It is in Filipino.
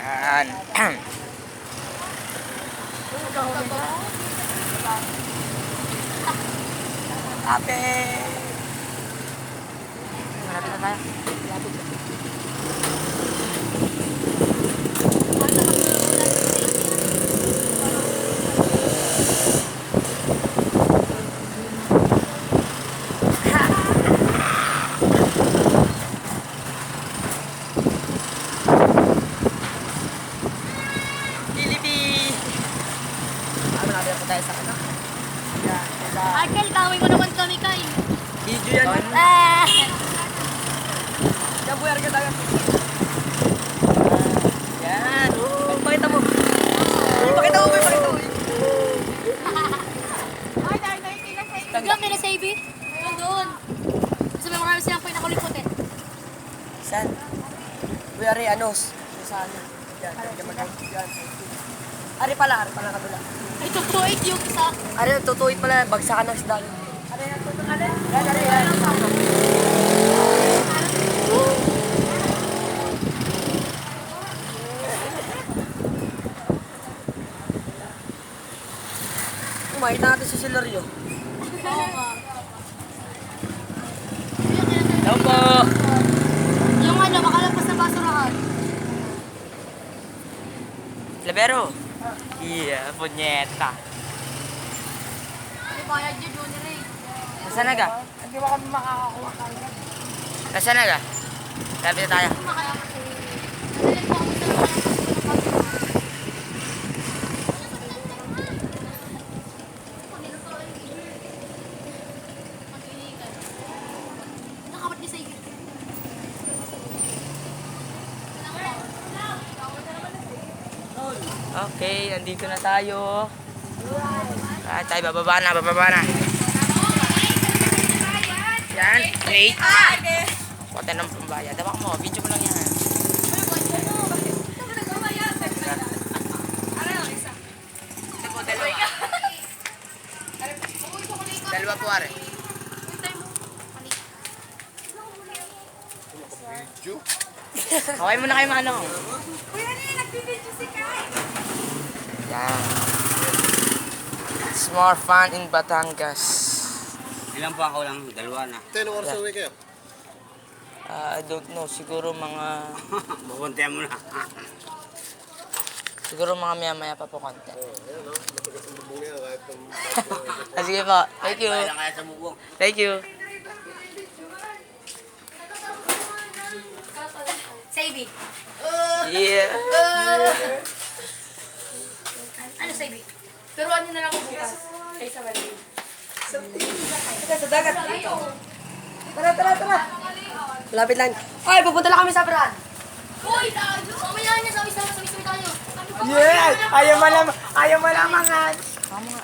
Yan. Ate! Malapit na tayo. Malapit na. Tayo sa ano? Arkel, gawin mo naman kami kay. Video yan. Gabuer ka tayo. Yan. Pakita mo. Pakita mo. Biglang nila sa AB. Doon. Gusto mo marami silang pinakalimputin. Saan? We are anos. Saan? Yan. Yan. Ari pala kabila. Ay, tutuit yung isa. Ari, tutuit pala. Bagsakan ng isda. Ari, yan. Makita natin si Silario. Oo nga. Hello po! Yung ano, makalagpas na basurahan. Labero! Yeah, punyeta. Ay, bayad yun, Junior eh. Nasaan na ka? Hindi mo kami makakakuha kanya. Nasaan na ka? Lapit na tayo. Okay, nandito na tayo. Tayo, bababa na. Yan, wait. Kote ng pambaya. Dawa mo, video mo lang yan. Dalawa po, are. Okay muna kayo mga ano. Yan. It's more fun in Batangas. Ilan pa ako lang? Dalawa na. 10 oras away kayo? I don't know. Siguro mga... Bukuntihan mo na. Siguro mga maya-maya pa po konti. Ayan o, matagas ang bubong niya kahit ang... Sige po. Thank you. Kaya kaya sa bubong. Thank you. Savey. Yeah. Ano Savey? Turuan niyo na lang ako bukas. Ay, sa balik. Sa dagat. Tara. Malapit lang. Ay, pupunta lang kami sa Brad. Uy, mamaya niya sa isa tayo. Yeah! Ayaw malamangan. Tama nga.